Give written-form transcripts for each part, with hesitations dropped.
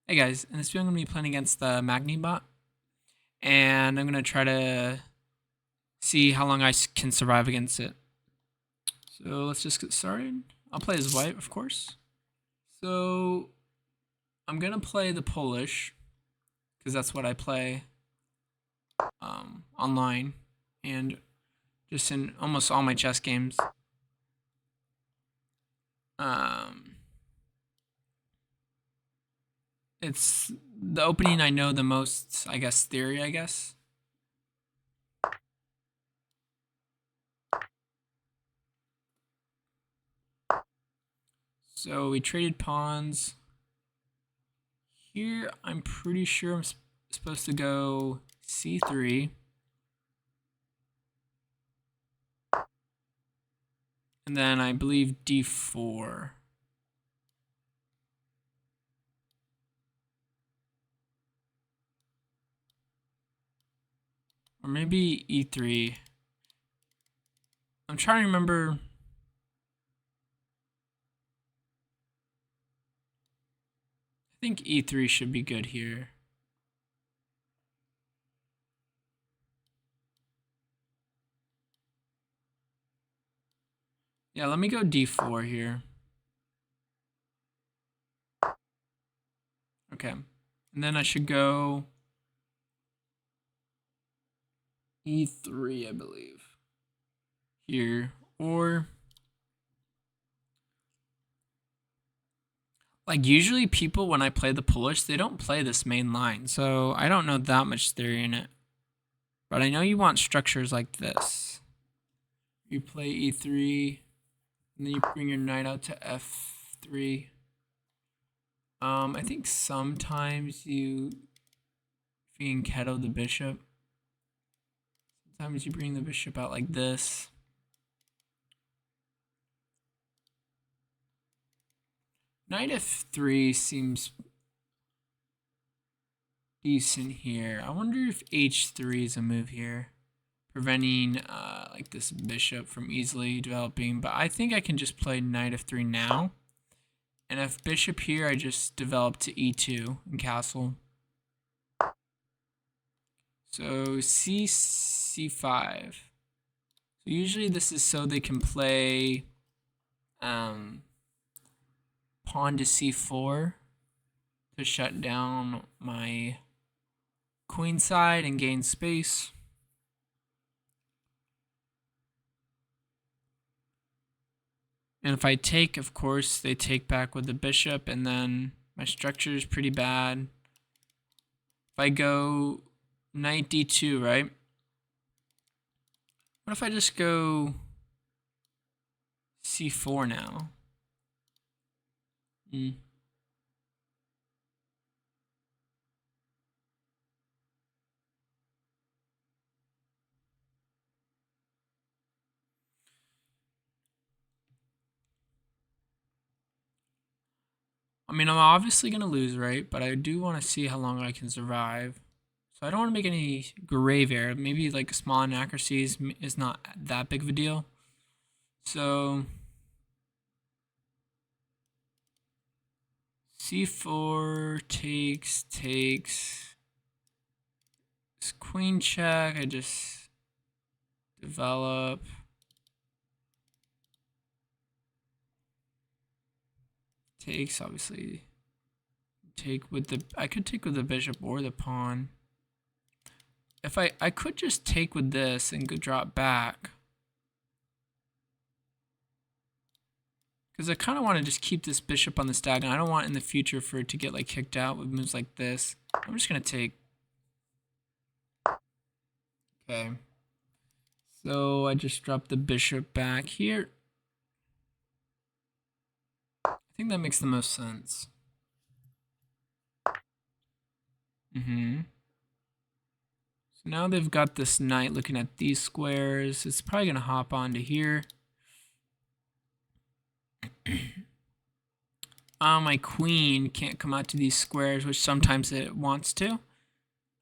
Hey guys, in this video I'm going to be playing against the Magni bot, and I'm going to try to see how long I can survive against it. So let's just get started. I'll play as white, of course. So I'm going to play the Polish, because that's what I play online, and just in almost all my chess games. It's the opening I know the most, I guess, theory, I guess. So we traded pawns. Here, I'm pretty sure I'm supposed to go c3. And then I believe d4. Or maybe e3. I'm trying to remember. I think e3 should be good here. Yeah, let me go d4 here. Okay. And then I should go e3, I believe. Here. Or like usually people when I play the Polish, they don't play this main line. So I don't know that much theory in it. But I know you want structures like this. You play e3, and then you bring your knight out to f3. I think sometimes you fianchetto the bishop. Sometimes you bring the bishop out like this. Knight f3 seems decent here. I wonder if h3 is a move here, preventing like this bishop from easily developing. But I think I can just play knight f3 now. And if bishop here, I just develop to e2 and castle. So c5. So usually this is so they can play pawn to c4 to shut down my queen side and gain space. And if I take, of course, they take back with the bishop, and then my structure is pretty bad. If I go knight d2, right? What if I just go c4 now? I mean, I'm obviously going to lose, right? But I do want to see how long I can survive. So I don't want to make any grave error. Maybe like small inaccuracies is not that big of a deal. So c4 takes. This queen check, I just develop. Takes, obviously. Take with the, I could take with the bishop or the pawn. If I could just take with this and go drop back. Because I kind of want to just keep this bishop on the stack, and I don't want in the future for it to get like kicked out with moves like this. I'm just going to take. Okay. So I just dropped the bishop back here. I think that makes the most sense. So now they've got this knight looking at these squares. It's probably going to hop onto here. My queen can't come out to these squares, which sometimes it wants to.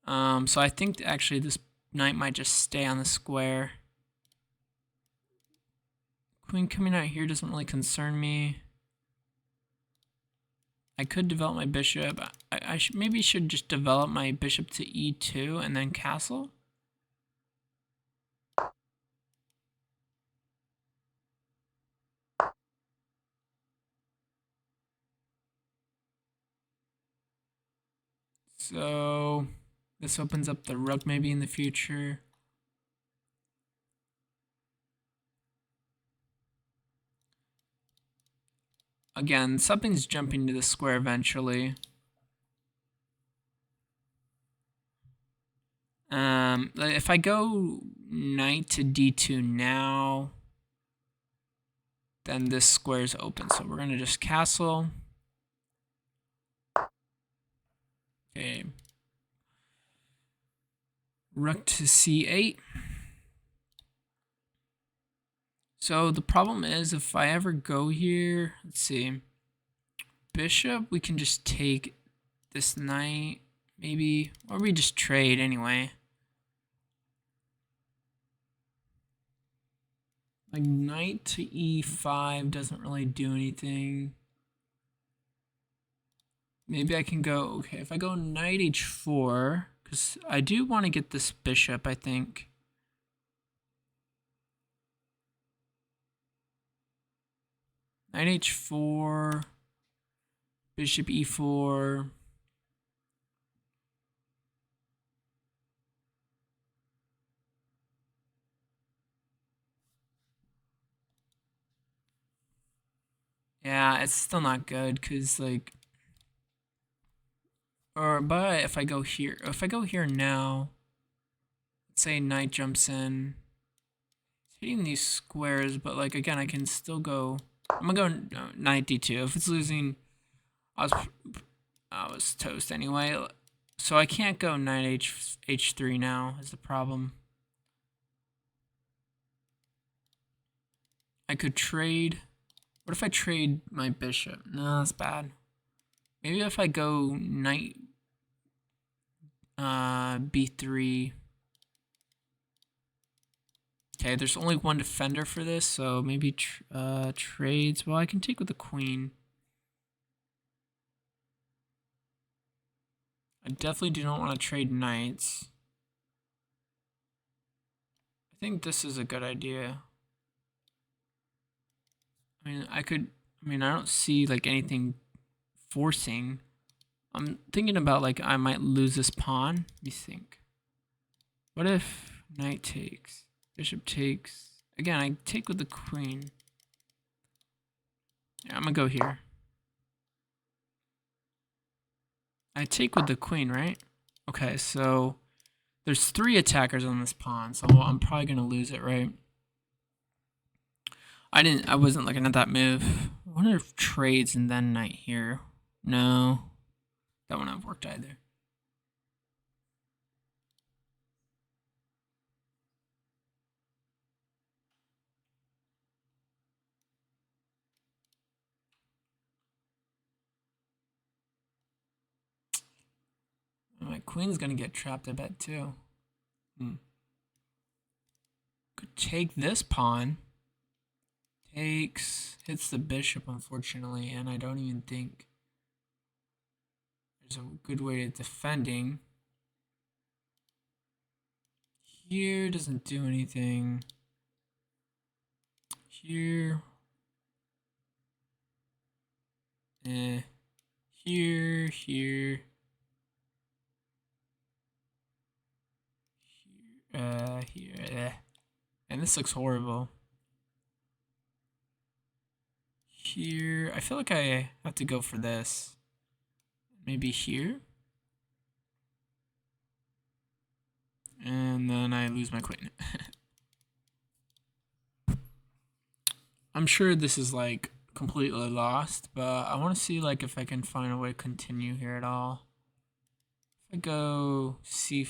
So I think actually this knight might just stay on the square. Queen coming out here doesn't really concern me. I could develop my bishop. I I maybe should just develop my bishop to e2 and then castle. So this opens up the rook maybe in the future. Again, something's jumping to the square eventually. If I go knight to d2 now, then this square is open. So we're gonna just castle. Okay. Rook to c8. So the problem is if I ever go here, let's see, bishop, we can just take this knight, maybe, or we just trade anyway. Like knight to e5 doesn't really do anything. Maybe I can go, okay, if I go knight h4, because I do want to get this bishop, I think. Knight h4, bishop e4. Yeah, it's still not good because like, but if I go here now, let's say knight jumps in, it's hitting these squares, but like again, I can still go. I'm gonna go knight d2. If it's losing, I was toast anyway. So I can't go knight h3 now is the problem. I could trade. What if I trade my bishop? No, that's bad. Maybe if I go knight b3. Okay, there's only one defender for this, so maybe trades. Well, I can take with the queen. I definitely do not want to trade knights. I think this is a good idea. I mean, I don't see like anything forcing. I'm thinking about like I might lose this pawn. Let me think. What if knight takes? Bishop takes. Again, I take with the queen. Yeah, I'm gonna go here. I take with the queen, right? Okay, so there's 3 attackers on this pawn, so I'm probably gonna lose it, right? I wasn't looking at that move. I wonder if trades and then knight here. No, that wouldn't have worked either. My queen's gonna get trapped, I bet, too. Could take this pawn. Takes, hits the bishop, unfortunately, and I don't even think there's a good way of defending. Here doesn't do anything. Here. Here. Here. Here. And this looks horrible. Here. I feel like I have to go for this. Maybe here. And then I lose my queen. I'm sure this is like completely lost, but I want to see like if I can find a way to continue here at all. If I go c4,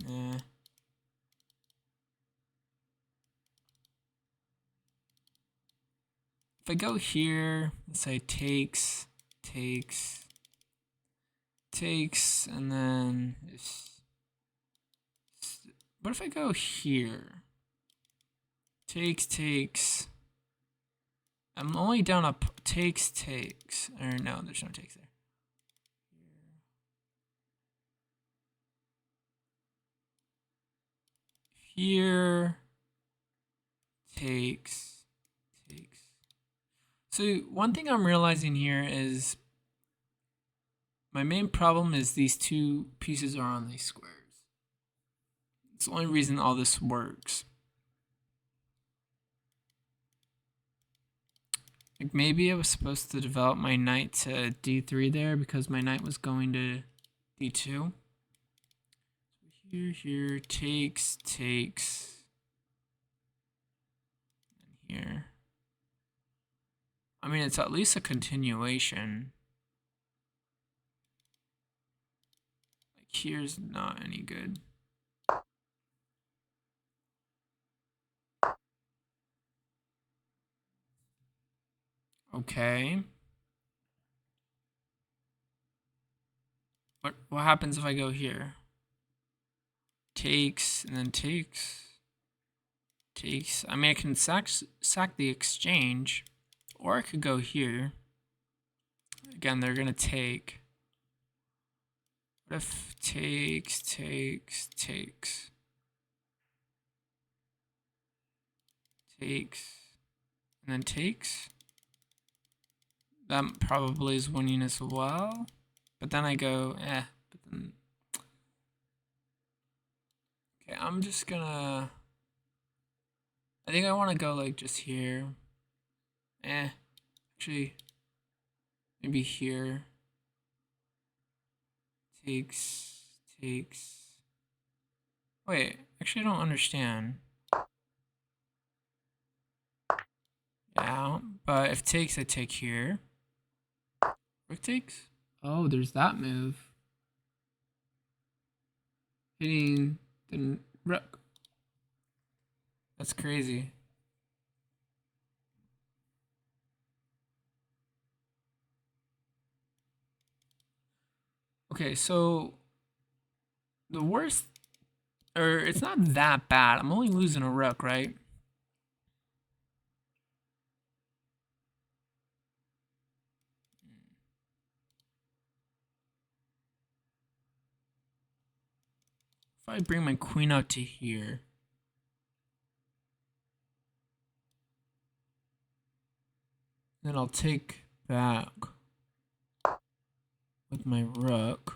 eh. If I go here, let's say takes, and then what if I go here? Takes. I'm only down a takes. Or no, there's no takes there. Here. Takes. So one thing I'm realizing here is my main problem is these two pieces are on these squares. It's the only reason all this works. Like maybe I was supposed to develop my knight to d3 there because my knight was going to d2. Here, takes, and here. I mean, it's at least a continuation. Like here's not any good. Okay. What happens if I go here? Takes and then takes. I mean, I can sack the exchange, or I could go here. Again, they're gonna take. What if takes, and then takes? That probably is winning as well. But then I go, but then. Okay, I'm just gonna. I think I want to go like just here. Actually, maybe here. Takes. Wait, actually, I don't understand. Yeah, but if takes, I take here. Rook takes? Oh, there's that move. Hitting the rook. That's crazy. Okay, so the worst, or it's not that bad. I'm only losing a rook, right? If I bring my queen out to here, then I'll take back with my rook.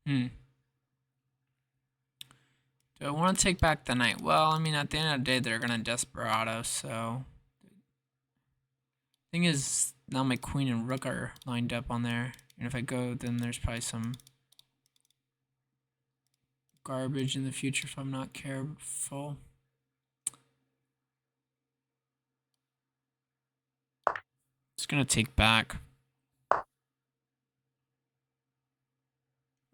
Do I want to take back the knight? Well, I mean, at the end of the day, they're going to desperado, so. Thing is, now my queen and rook are lined up on there. And if I go, then there's probably some garbage in the future if I'm not careful. It's going to take back.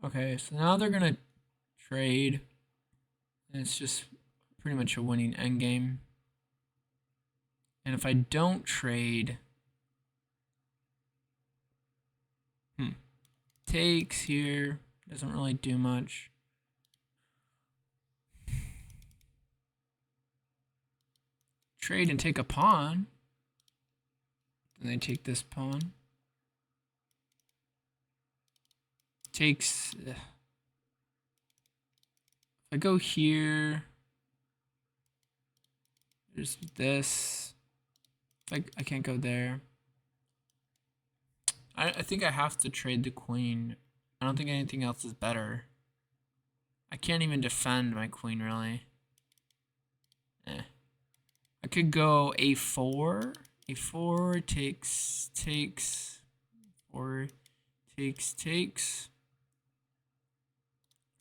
Okay, so now they're going to trade. And it's just pretty much a winning endgame. And if I don't trade, takes here, doesn't really do much. Trade and take a pawn. Then they take this pawn. Takes. If I go here, there's this. I can't go there. I think I have to trade the queen. I don't think anything else is better. I can't even defend my queen, really. I could go a4. a4 takes. Or takes.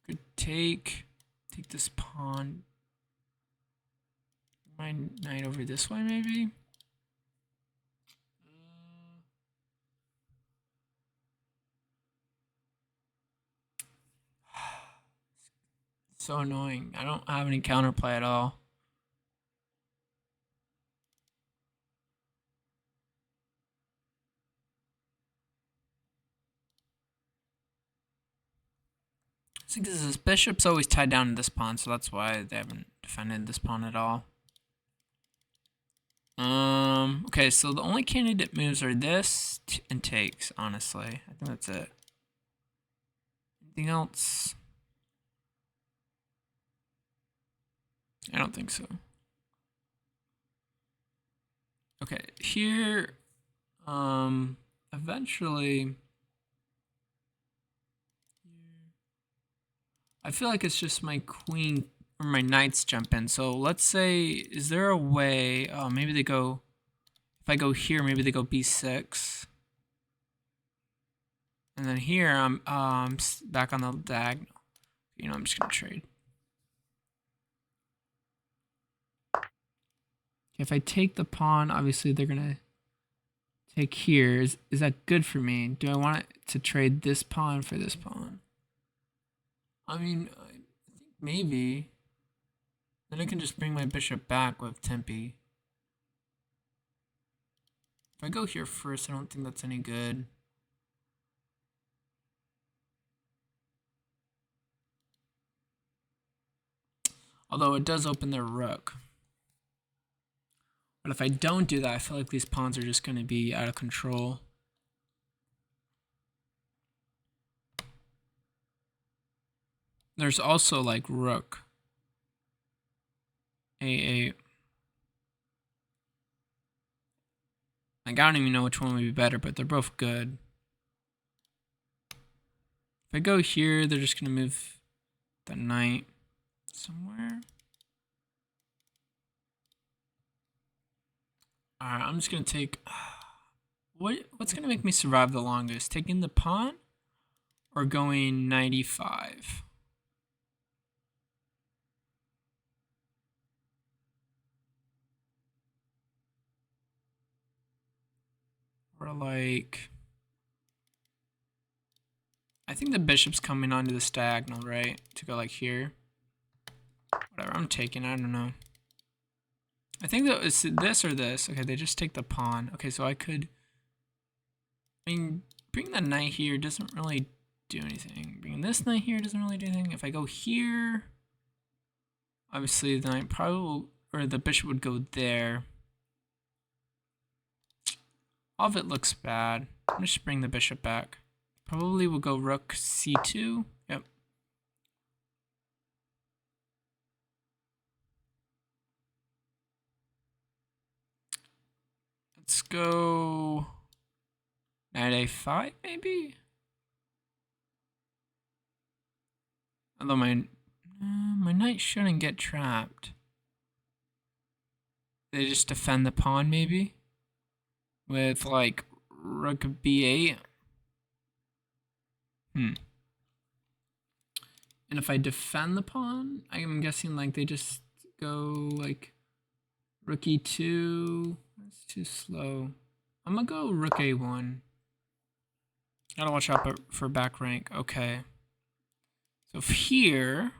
Could take this pawn. My knight over this way, maybe? So annoying. I don't have any counterplay at all. Because this bishop's always tied down to this pawn, so that's why they haven't defended this pawn at all. Okay, so the only candidate moves are this and takes, honestly. I think that's it. Anything else? I don't think so. Okay, here, eventually, I feel like it's just my queen or my knights jump in. So let's say, is there a way, maybe they go, if I go here, maybe they go b6. And then here, I'm back on the diagonal. You know, I'm just gonna trade. If I take the pawn, obviously they're gonna take here. Is that good for me? Do I want to trade this pawn for this pawn? I mean, I think maybe. Then I can just bring my bishop back with Tempe. If I go here first, I don't think that's any good. Although it does open their rook. But if I don't do that, I feel like these pawns are just going to be out of control. There's also like rook. A8. Like, I don't even know which one would be better, but they're both good. If I go here, they're just going to move the knight somewhere. Alright, I'm just going to take... What's going to make me survive the longest? Taking the pawn or going knight e5? Or like... I think the bishop's coming onto this diagonal, right? To go like here. Whatever, I'm taking, I don't know. I think that it's this or this. Okay, they just take the pawn. Okay, so I could... I mean, bringing the knight here doesn't really do anything. Bringing this knight here doesn't really do anything. If I go here... Obviously, the knight probably will, or the bishop would go there. All of it looks bad. I'm just bring the bishop back. Probably will go rook c2. Yep. Let's go knight a5 maybe. Although my knight shouldn't get trapped. They just defend the pawn maybe with like rook b8. And if I defend the pawn, I'm guessing like they just go like rook e2. That's too slow. I'm gonna go rook a1. Gotta watch out for back rank. Okay. So here,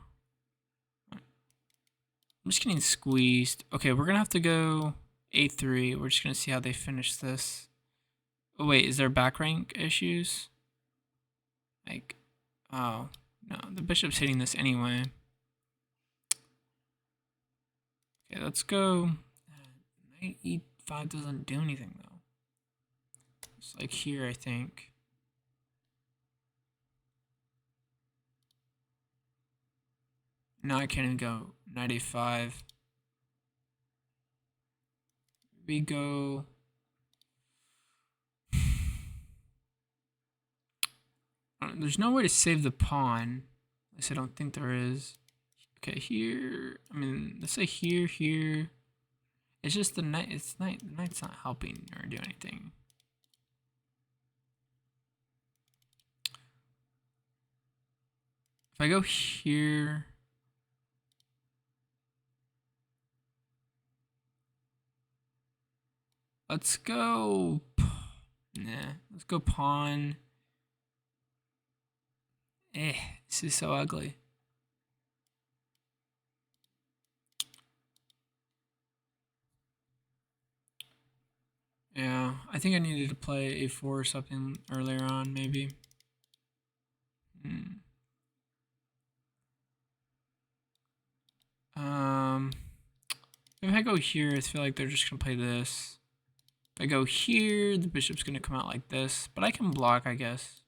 I'm just getting squeezed. Okay, we're gonna have to go a3. We're just gonna see how they finish this. Oh wait, is there back rank issues? Like, oh, no, the bishop's hitting this anyway. Okay, let's go. Knight e5 doesn't do anything, though. It's like here, I think. Now I can't even go knight a5. We go... There's no way to save the pawn. At least I don't think there is. Okay, here. I mean, let's say here, here. It's just the knight. It's knight. The knight's not helping or do anything. If I go here. Let's go. Nah. Let's go pawn. This is so ugly. Yeah, I think I needed to play a4 or something earlier on, maybe. if I go here, I feel like they're just gonna play this. If I go here, the bishop's gonna come out like this, but I can block, I guess.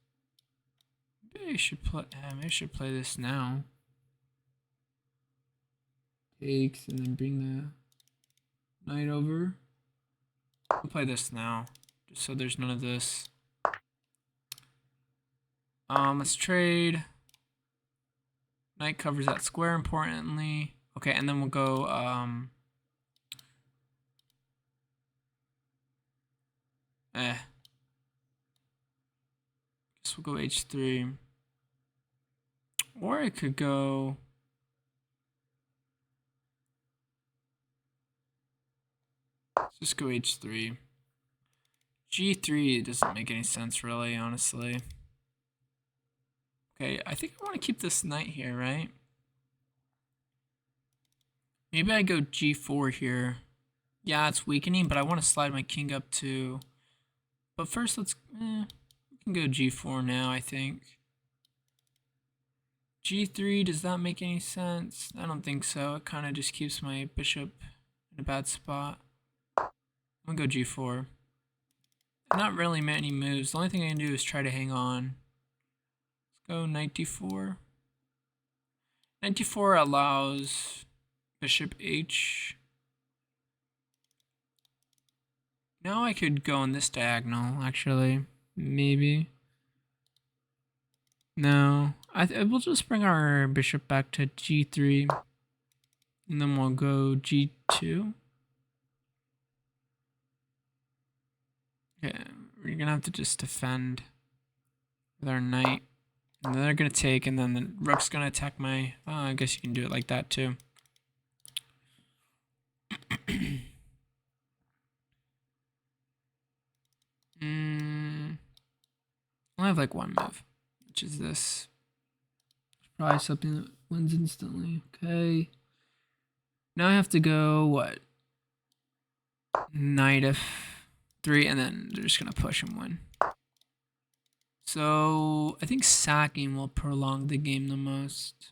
Maybe I should play this now. Takes and then bring the knight over. I'll play this now, just so there's none of this. Let's trade. Knight covers that square importantly. Okay, and then we'll go guess we'll go h3. Or I could go let's just go h3. g3 doesn't make any sense really, honestly. Okay, I think I want to keep this knight here, right? Maybe I go g4 here. Yeah, it's weakening, but I want to slide my king up too. But first, we can go g4 now, I think. g3, does that make any sense? I don't think so. It kind of just keeps my bishop in a bad spot. I'm going to go g4. Not really many moves. The only thing I can do is try to hang on. Let's go knight d4. Knight d4 allows bishop h. Now I could go on this diagonal, actually. Maybe. No. We'll just bring our bishop back to g3. And then we'll go g2. Okay, we're gonna have to just defend with our knight. And then they're gonna take, and then the rook's gonna attack my... Oh, I guess you can do it like that too. I have like one move, which is this. Probably something that wins instantly. Okay. Now I have to go, what? Knight f3, and then they're just gonna push and win. So I think sacking will prolong the game the most.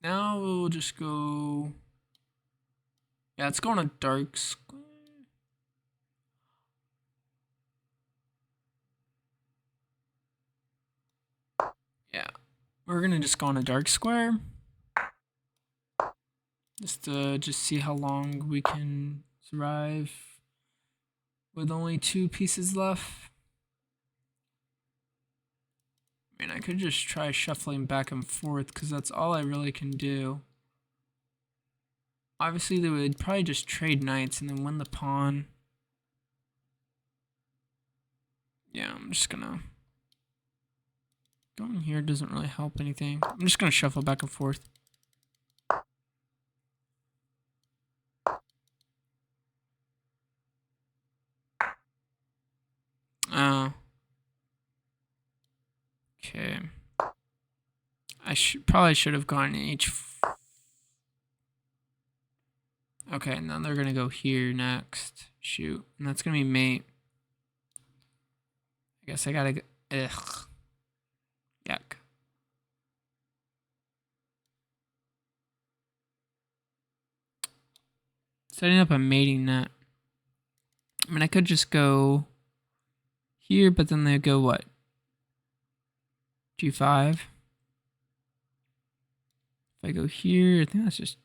Now we'll just go... Yeah, let's go on a dark square. Yeah, we're gonna just go on a dark square. Just to see how long we can survive with only 2 pieces left. I mean, I could just try shuffling back and forth because that's all I really can do. Obviously, they would probably just trade knights and then win the pawn. Yeah, I'm just gonna... Going here doesn't really help anything. I'm just gonna shuffle back and forth. Okay. I probably should have gone h. Okay, now they're gonna go here next. Shoot, and that's gonna be mate. I guess I gotta go. Ugh. Yuck. Setting up a mating net. I mean, I could just go here, but then they go what? G5. If I go here, I think that's just...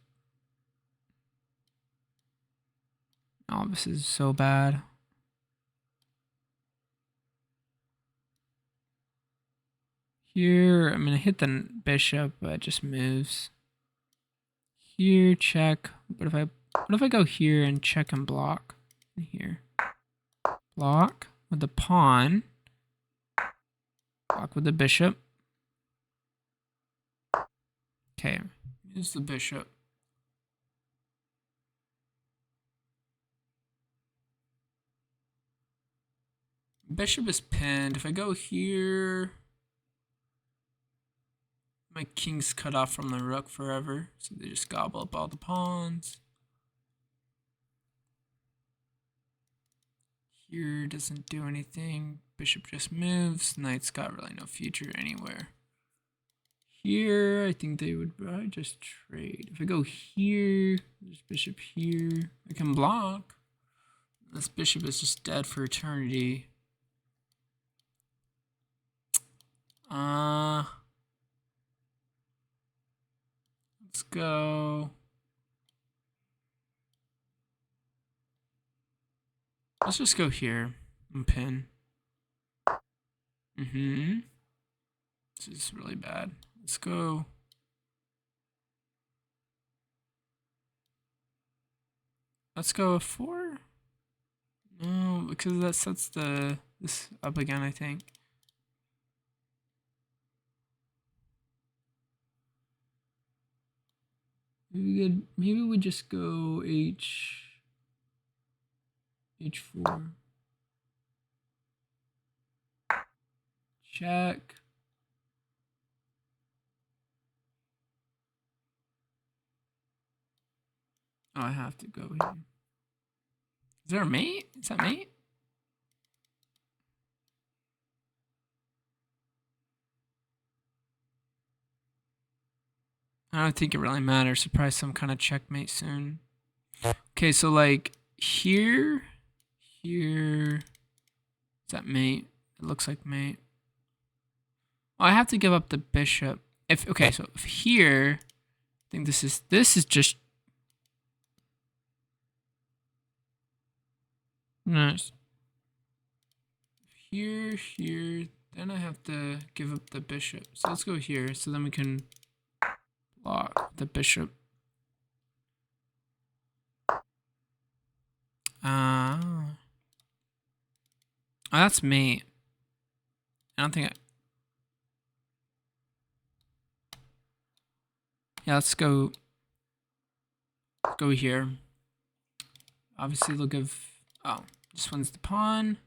Oh, this is so bad. Here, I'm gonna hit the bishop, but it just moves. Here, check. But what if I go here and check and block? Here. Block with the pawn. Block with the bishop. Okay, here's the bishop. Bishop is pinned. If I go here, my king's cut off from the rook forever, so they just gobble up all the pawns. Here doesn't do anything. Bishop just moves. Knight's got really no future anywhere. Here, I think they would probably just trade. If I go here, there's bishop here. I can block. This bishop is just dead for eternity. Let's go. Let's just go here and pin. This is really bad. Let's go. Let's go f4. No, because that sets this up again, I think. Maybe we just go h4. Check. Oh, I have to go here. Is there a mate? Is that mate? I don't think it really matters. Surprise some kind of checkmate soon. Okay, so like here. Is that mate? It looks like mate. Oh, I have to give up the bishop. Okay, so if here, I think this is just nice. Here, then I have to give up the bishop. So let's go here, so then we can block the bishop. Oh, that's mate. I don't think yeah, let's go here. Obviously they'll give, oh, this one's the pawn.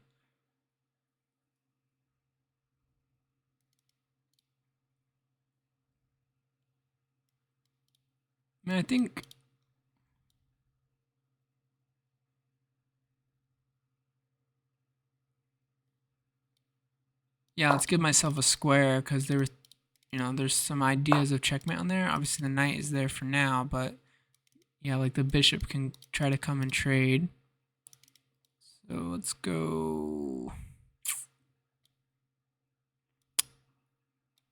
I mean, I think yeah, let's give myself a square because there were, there's some ideas of checkmate on there. Obviously the knight is there for now, but yeah, like the bishop can try to come and trade. So let's go.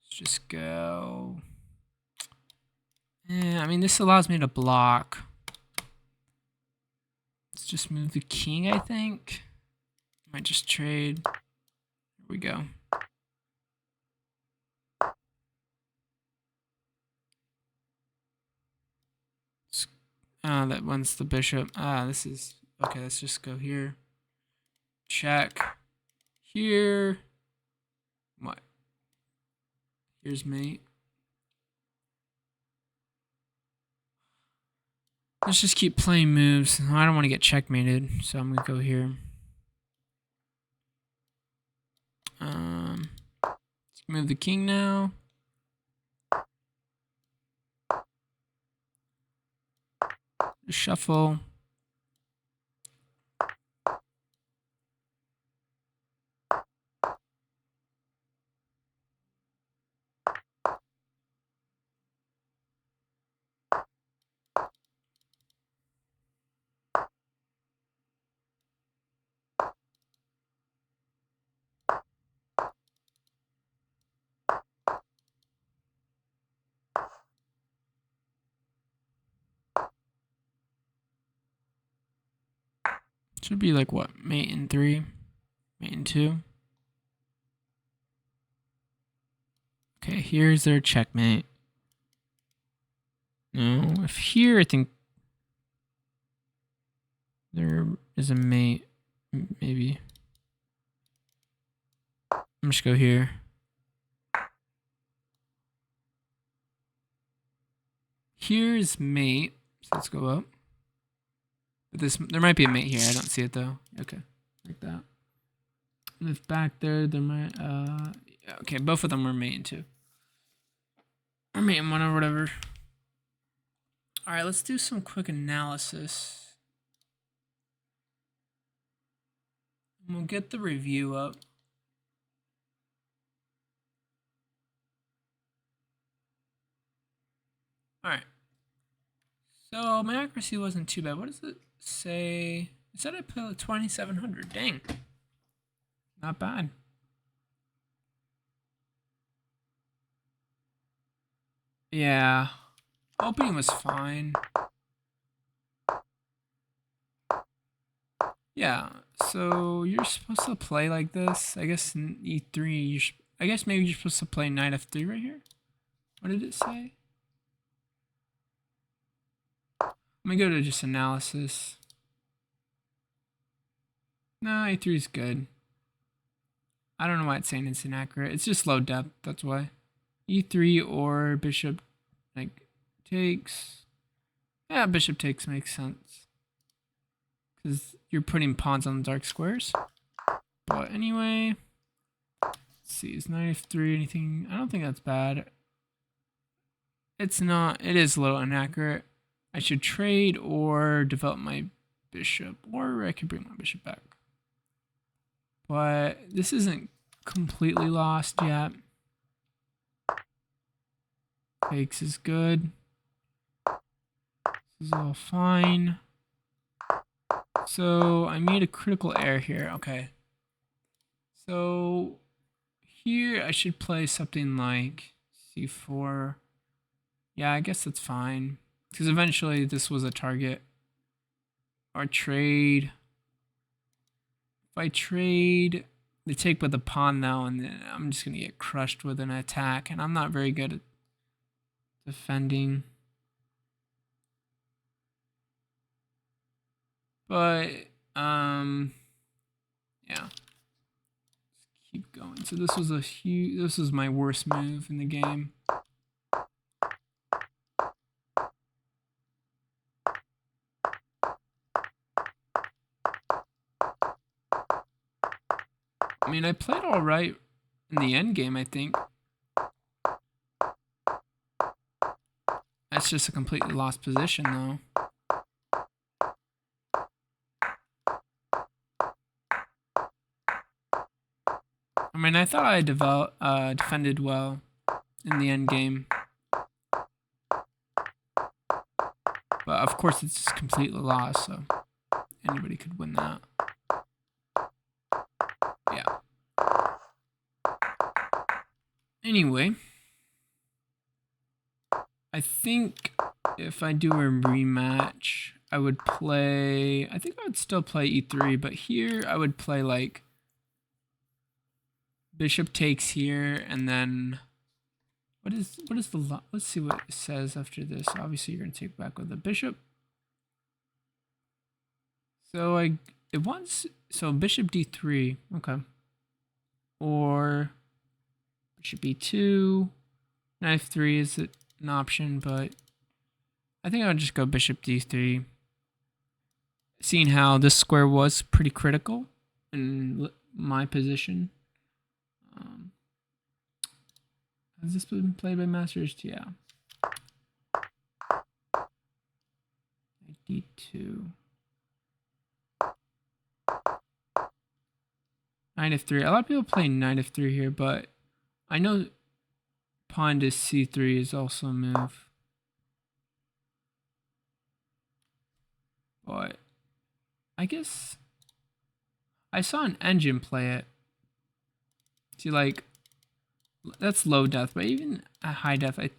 Let's just go. Yeah, I mean, this allows me to block. Let's just move the king, I think. Might just trade. Here we go. That one's the bishop. This is okay. Let's just go here. Check. Here. What? Here's mate. Let's just keep playing moves. I don't want to get checkmated, so I'm gonna go here. Let's move the king now. Just shuffle. Should be like what? Mate in 3, mate in 2. Okay, here's their checkmate. No, if here I think there is a mate, maybe. I'm just go here. Here's mate. So let's go up. But there might be a mate here. I don't see it though. Okay, like that. And if back there might. Okay, both of them were mate in 2. Or mate in 1 or whatever. All right, let's do some quick analysis. We'll get the review up. Alright. So my accuracy wasn't too bad. What does it say? It said I put 2700. Dang. Not bad. Yeah. Opening was fine. Yeah, so you're supposed to play like this. I guess in E3, I guess maybe you're supposed to play knight f3 right here. What did it say? Let me go to just analysis. No, A3 is good. I don't know why it's saying it's inaccurate. It's just low depth, that's why. E3 or bishop like takes. Yeah, bishop takes makes sense. Because you're putting pawns on the dark squares. But anyway, let's see, is knight f3 anything? I don't think that's bad. It's not, it is a little inaccurate. I should trade or develop my bishop, or I could bring my bishop back. But this isn't completely lost yet. Takes is good. This is all fine. So I made a critical error here. Okay. So here I should play something like c4. Yeah, I guess that's fine. Because eventually this was a target. Or trade. If I trade the take with the pawn now, and then I'm just going to get crushed with an attack. And I'm not very good at defending. But, yeah. Let's keep going. So this was my worst move in the game. I mean, I played all right in the end game, I think. That's just a completely lost position, though. I mean, I thought I defended well in the end game. But of course, it's just completely lost, so anybody could win that. Yeah. Anyway, I think if I do a rematch, I would play, I think I would still play e3, but here I would play like bishop takes here, and then what is the, let's see what it says after this. Obviously you're going to take back with the bishop. So it wants, so bishop d3, okay. Or bishop e2, knight f3 is an option, but I think I would just go bishop d3. Seeing how this square was pretty critical in my position. Has this been played by masters? Yeah. d2. Knight f3. A lot of people play knight f3 here, but I know pawn to c3 is also a move. But I guess I saw an engine play it. See, like, that's low depth, but even at high depth, it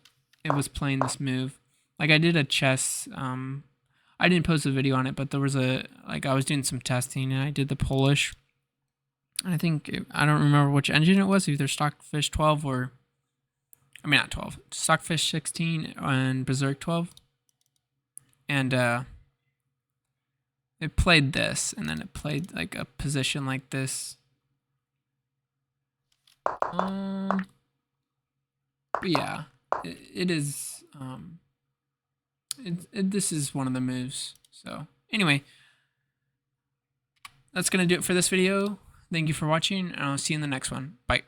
was playing this move. Like, I did a chess, I didn't post a video on it, but there was I was doing some testing, and I did the Polish. And I think, I don't remember which engine it was, either Stockfish 12 or, I mean, not 12, Stockfish 16 and Berserk 12. And, it played this, and then it played, like, a position like this. But yeah, it is, this is one of the moves. So anyway, that's going to do it for this video. Thank you for watching, and I'll see you in the next one. Bye.